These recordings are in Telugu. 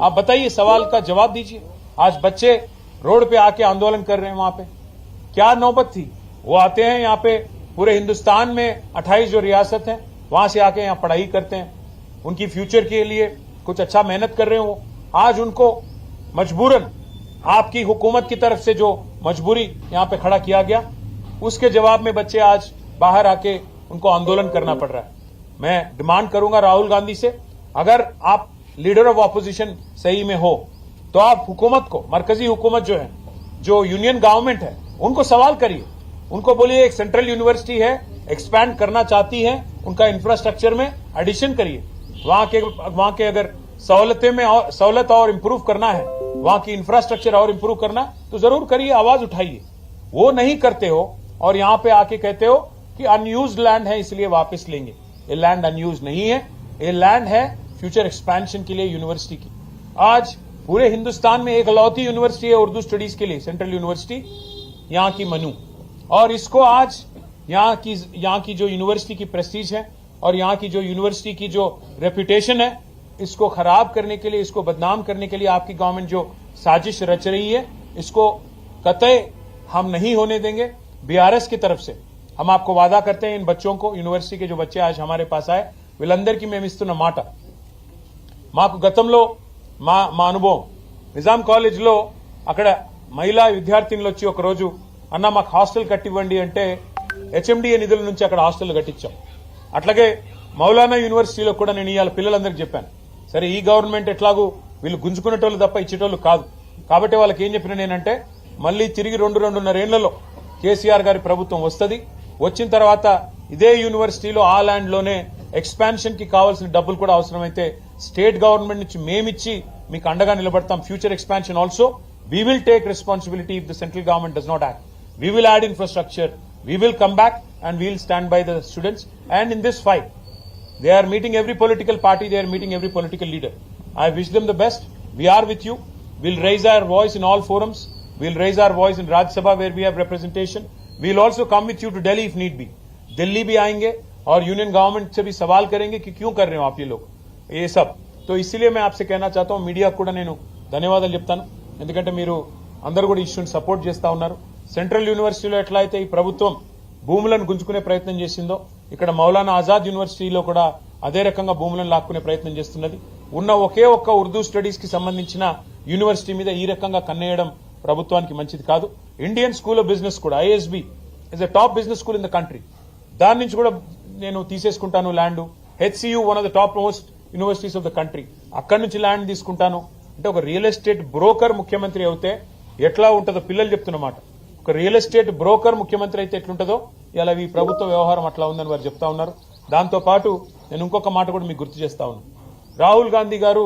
आप बताइए, सवाल का जवाब दीजिए। आज बच्चे रोड पे आके आंदोलन कर रहे हैं, वहां पे क्या नौबत थी? वो आते हैं यहाँ पे, पूरे हिंदुस्तान में 28 जो रियासत है वहां से आके यहाँ पढ़ाई करते हैं, उनकी फ्यूचर के लिए कुछ अच्छा मेहनत कर रहे हैं। वो आज उनको मजबूरन आपकी हुकूमत की तरफ से जो मजबूरी यहाँ पे खड़ा किया गया, उसके जवाब में बच्चे आज बाहर आके उनको आंदोलन करना पड़ रहा है। मैं डिमांड करूंगा राहुल गांधी से, अगर आप लीडर ऑफ ऑपोजिशन सही में हो तो आप हुकूमत को, मरकजी हुकूमत जो है, जो यूनियन गवर्नमेंट है, उनको सवाल करिए। उनको बोलिए एक सेंट्रल यूनिवर्सिटी है, एक्सपैंड करना चाहती है, उनका इंफ्रास्ट्रक्चर में एडिशन करिए। वहां के अगर सहूलत और इंप्रूव करना है, वहां की इंफ्रास्ट्रक्चर और इंप्रूव करना, तो जरूर करिए, आवाज उठाइए। वो नहीं करते हो और यहां पे आके कहते हो कि अनयूज्ड लैंड है इसलिए वापस लेंगे। ये लैंड अनयूज्ड नहीं है, ये लैंड है फ्यूचर एक्सपेंशन के लिए यूनिवर्सिटी की। आज पूरे हिंदुस्तान में एक लौती यूनिवर्सिटी है उर्दू स्टडीज के लिए, सेंट्रल यूनिवर्सिटी, यहां की मनु। और इसको आज यहां की जो यूनिवर्सिटी की प्रेस्टीज है और यहां की जो यूनिवर्सिटी की जो रेपुटेशन है, इसको खराब करने के लिए, इसको बदनाम करने के लिए आपकी गवर्नमेंट जो साजिश रच रही है, इसको कतई हम नहीं होने देंगे। बीआरएस की तरफ से हम आपको वादा करते हैं, इन बच्चों को, यूनिवर्सिटी के जो बच्चे आज हमारे पास आए, వీళ్ళందరికీ మేము ఇస్తున్న మాట, మాకు గతంలో మా అనుభవం నిజాం కాలేజ్లో అక్కడ మహిళా విద్యార్థినులు వచ్చి ఒక రోజు, అన్న మాకు హాస్టల్ కట్టివ్వండి అంటే హెచ్ఎండిఏ నిధుల నుంచి అక్కడ హాస్టల్ కట్టించాం. అట్లాగే మౌలానా యూనివర్సిటీలో కూడా నేను ఇవాళ పిల్లలందరికీ చెప్పాను, సరే ఈ గవర్నమెంట్ ఎట్లాగూ వీళ్ళు గుంజుకునేటోళ్ళు తప్ప ఇచ్చేటోళ్ళు కాదు, కాబట్టి వాళ్ళకి ఏం చెప్పిన నేనంటే, మళ్ళీ తిరిగి 2-2.5 ఏళ్లలో కేసీఆర్ గారి ప్రభుత్వం వస్తుంది, వచ్చిన తర్వాత ఇదే యూనివర్సిటీలో ఆ ల్యాండ్ లోనే ఎక్స్పాన్షన్ కి కావాల్సిన డబ్బులు కూడా అవసరమైతే స్టేట్ గవర్నమెంట్ నుంచి మేమిచ్చి మీకు అండగా నిలబడతాం. Future expansion also we will take responsibility if the central government does not act. We will add infrastructure, we will come back and we will stand by the students. And in this fight, they are meeting every political party, they are meeting every political leader. I wish them the best. We are with you. We'll raise our voice in all forums. We'll raise our voice in Rajya Sabha where we have representation. We'll also come with you to Delhi if need be. Delhi भी आएंगे और यूनियन गवर्नमेंट से भी सवाल करेंगे कि क्यों कर रहे हो आप ये लोग ये सब. तो इसीलिए मैं आपसे कहना चाहता हूं, మీడియా కూడా నేను ధన్యవాదాలు చెప్తాను, ఎందుకంటే మీరు అందరూ కూడా ఇష్యూని సపోర్ట్ చేస్తా ఉన్నారు. సెంట్రల్ యూనివర్సిటీలో ఎట్లా అయితే ఈ ప్రభుత్వం భూములను గుంజుకునే ప్రయత్నం చేసిందో, ఇక్కడ మౌలానా ఆజాద్ యూనివర్సిటీలో కూడా అదే రకంగా భూములను లాక్కునే ప్రయత్నం చేస్తున్నది. ఉన్న ఒకే ఒక్క ఉర్దూ స్టడీస్ కి సంబంధించిన యూనివర్సిటీ మీద ఈ రకంగా కన్నేయడం ప్రభుత్వానికి మంచిది కాదు. ఇండియన్ స్కూల్ ఆఫ్ బిజినెస్ కూడా, ISB is a top business school in the country, దాని నుంచి కూడా నేను తీసేసుకుంటాను land. HCU one of the top most universities of the country, అక్కడి నుంచి ల్యాండ్ తీసుకుంటాను అంటే ఒక రియల్ ఎస్టేట్ బ్రోకర్ ముఖ్యమంత్రి అయితే ఎట్లా ఉంటుందో పిల్లలు చెప్తున్నమాట. ఒక రియల్ ఎస్టేట్ బ్రోకర్ ముఖ్యమంత్రి అయితే ఎట్లుంటుందో ఇలా ఈ ప్రభుత్వ వ్యవహారం అట్లా ఉందని వారు చెప్తా ఉన్నారు. దాంతో పాటు నేను ఇంకొక మాట కూడా మీకు గుర్తు చేస్తా ఉన్నాను. రాహుల్ గాంధీ గారు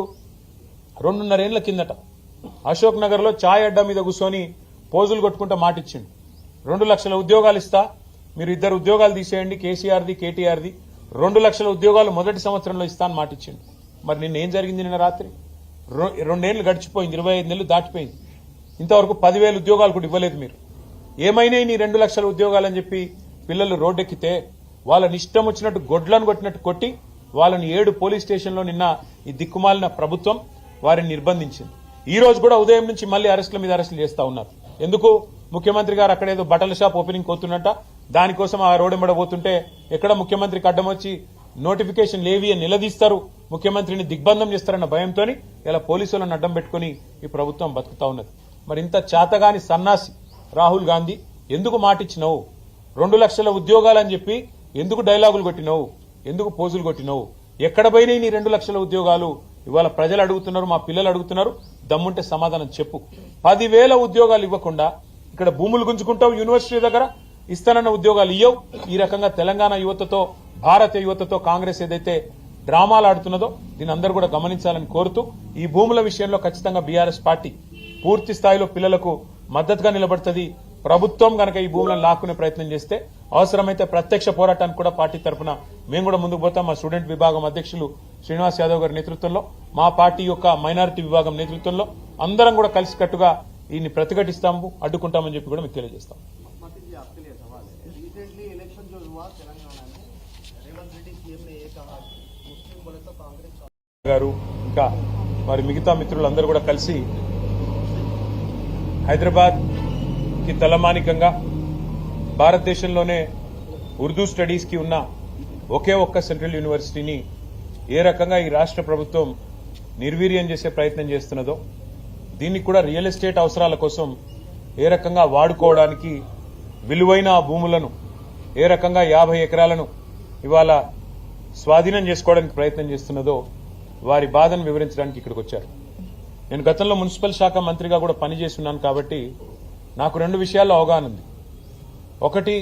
2.5 ఏళ్ల కిందట అశోక్ నగర్ లో ఛాయ్ అడ్డా మీద కూర్చొని పోజులు కొట్టుకుంటా మాట ఇచ్చిండు. 2 లక్షల ఉద్యోగాలు ఇస్తా, మీరు 2 ఉద్యోగాలు తీసేయండి, కేసీఆర్ది కేటీఆర్ది, 2 లక్షల ఉద్యోగాలు మొదటి సంవత్సరంలో ఇస్తా అని మాట ఇచ్చిండు. మరి నిన్న ఏం జరిగింది? నిన్న రాత్రి 2 ఏళ్లు గడిచిపోయింది, 25 నెలలు దాటిపోయింది, ఇంతవరకు 10,000 ఉద్యోగాలు కూడా ఇవ్వలేదు. మీరు ఏమైనా నీ 2 లక్షల ఉద్యోగాలు అని చెప్పి పిల్లలు రోడ్డెక్కితే వాళ్ళని ఇష్టం వచ్చినట్టు గొడ్లను కొట్టినట్టు కొట్టి వాళ్ళని 7 పోలీస్ స్టేషన్లో నిన్న ఈ దిక్కుమాలిన ప్రభుత్వం వారిని నిర్బంధించింది. ఈ రోజు కూడా ఉదయం నుంచి మళ్లీ అరెస్టుల మీద అరెస్టులు చేస్తా ఉన్నారు. ఎందుకు? ముఖ్యమంత్రి గారు అక్కడేదో బట్టల షాప్ ఓపెనింగ్ కోతున్నట్ట, దానికోసం ఆ రోడ్డెంబడ పోతుంటే ఎక్కడ ముఖ్యమంత్రికి అడ్డం వచ్చి నోటిఫికేషన్ లేవి అని నిలదీస్తారు, ముఖ్యమంత్రిని దిగ్బంధం చేస్తారన్న భయంతో ఇలా పోలీసులను అడ్డం పెట్టుకుని ఈ ప్రభుత్వం బతుకుతా ఉన్నది. మరి ఇంత చేతగాని సన్నాసి రాహుల్ గాంధీ ఎందుకు మాటిచ్చినావు? 2 లక్షల ఉద్యోగాలని చెప్పి ఎందుకు డైలాగులు కొట్టినావు? ఎందుకు పోజులు కొట్టినావు? ఎక్కడ పోయినాయి నీ 2 లక్షల ఉద్యోగాలు? ఇవాళ ప్రజలు అడుగుతున్నారు, మా పిల్లలు అడుగుతున్నారు, దమ్ముంటే సమాధానం చెప్పు. 10,000 ఉద్యోగాలు ఇవ్వకుండా ఇక్కడ భూములు గుంజుకుంటావు, యూనివర్సిటీ దగ్గర ఇస్తానన్న ఉద్యోగాలు ఇయ్యవు. ఈ రకంగా తెలంగాణ యువతతో, భారతీయ యువతతో కాంగ్రెస్ ఏదైతే డ్రామాలు ఆడుతున్నదో దీని అందరూ కూడా గమనించాలని కోరుతూ, ఈ భూముల విషయంలో ఖచ్చితంగా బీఆర్ఎస్ పార్టీ పూర్తి స్థాయిలో పిల్లలకు మద్దతుగా నిలబడుతుంది. ప్రభుత్వం గనక ఈ భూములను లాక్కునే ప్రయత్నం చేస్తే అవసరమైతే ప్రత్యక్ష పోరాటానికి కూడా పార్టీ తరఫున మేము కూడా ముందుకు పోతాం. మా స్టూడెంట్ విభాగం అధ్యక్షులు శ్రీనివాస్ యాదవ్ గారి నేతృత్వంలో, మా పార్టీ యొక్క మైనారిటీ విభాగం నేతృత్వంలో అందరం కూడా కలిసికట్టుగా ఈయన్ని ప్రతిఘటిస్తాము, అడ్డుకుంటామని చెప్పి కూడా మీకు తెలియజేస్తాం. గారు ఇంకా మరి మిగతా మిత్రులందరూ కూడా కలిసి హైదరాబాద్ కి తలమానికంగా భారతదేశంలోనే ఉర్దూ స్టడీస్ కి ఉన్న ఒకే ఒక్క సెంట్రల్ యూనివర్సిటీని ఏ రకంగా ఈ రాష్ట్ర ప్రభుత్వం నిర్వీర్యం చేసే ప్రయత్నం చేస్తున్నదో, దీన్ని కూడా రియల్ ఎస్టేట్ అవసరాల కోసం ఏ రకంగా వాడుకోవడానికి విలువైన భూములను ఏ రకంగా 50 ఎకరాలను ఇవాళ స్వాధీనం చేసుకోవడానికి ప్రయత్నం చేస్తున్నదో వారి బాధను వివరించడానికి ఇక్కడికి వచ్చారు. నేను గతంలో మున్సిపల్ శాఖ మంత్రిగా కూడా పనిచేస్తున్నాను కాబట్టి నాకు 2 విషయాల్లో అవగాహన ఉంది. ఒకటి,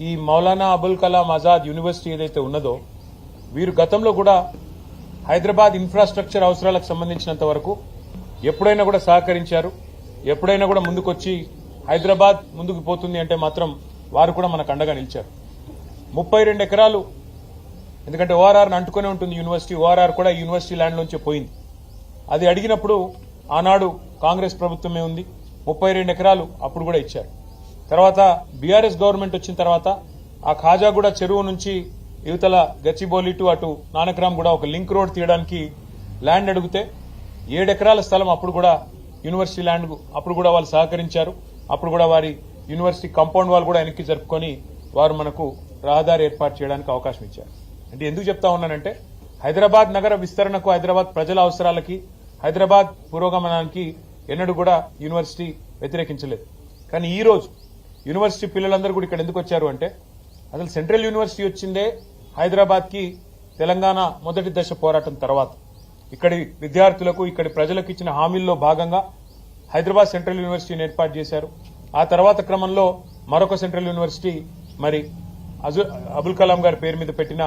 ఈ మౌలానా అబుల్ కలాం ఆజాద్ యూనివర్సిటీ ఏదైతే ఉన్నదో వీరు గతంలో కూడా హైదరాబాద్ ఇన్ఫ్రాస్ట్రక్చర్ అవసరాలకు సంబంధించినంత వరకు ఎప్పుడైనా కూడా సహకరించారు. ఎప్పుడైనా కూడా ముందుకొచ్చి హైదరాబాద్ ముందుకు పోతుంది అంటే మాత్రం వారు కూడా మనకు అండగా నిలిచారు. 32 ఎకరాలు, ఎందుకంటే ఓఆర్ఆర్ని అంటుకునే ఉంటుంది యూనివర్సిటీ, ఓఆర్ఆర్ కూడా యూనివర్సిటీ ల్యాండ్లోంచి పోయింది. అది అడిగినప్పుడు ఆనాడు కాంగ్రెస్ ప్రభుత్వమే ఉంది, 32 ఎకరాలు అప్పుడు కూడా ఇచ్చారు. తర్వాత బీఆర్ఎస్ గవర్నమెంట్ వచ్చిన తర్వాత ఆ ఖాజాగూడ చెరువు నుంచి యువతల గచ్చిబౌలి టు అటు నానక్రామ్ కూడా ఒక లింక్ రోడ్ తీయడానికి ల్యాండ్ అడిగితే 7 ఎకరాల స్థలం అప్పుడు కూడా యూనివర్సిటీ ల్యాండ్ అప్పుడు కూడా వాళ్ళు సహకరించారు. అప్పుడు కూడా వారి యూనివర్సిటీ కాంపౌండ్ వాళ్ళు కూడా వెనక్కి జరుపుకొని వారు మనకు రహదారి ఏర్పాటు చేయడానికి అవకాశం ఇచ్చారు. అంటే ఎందుకు చెప్తా ఉన్నానంటే హైదరాబాద్ నగర విస్తరణకు, హైదరాబాద్ ప్రజల అవసరాలకి, హైదరాబాద్ పురోగమనానికి ఎన్నడూ కూడా యూనివర్సిటీ వ్యతిరేకించలేదు. కానీ ఈ రోజు యూనివర్సిటీ పిల్లలందరూ కూడా ఇక్కడ ఎందుకు వచ్చారు అంటే అసలు సెంట్రల్ యూనివర్సిటీ వచ్చిందే హైదరాబాద్ కి తెలంగాణ మొదటి దశ పోరాటం తర్వాత ఇక్కడి విద్యార్థులకు, ఇక్కడి ప్రజలకు ఇచ్చిన హామీల్లో భాగంగా హైదరాబాద్ సెంట్రల్ యూనివర్సిటీని ఏర్పాటు చేశారు. ఆ తర్వాత క్రమంలో మరొక సెంట్రల్ యూనివర్సిటీ మరి అబుల్ కలాం గారి పేరు మీద పెట్టిన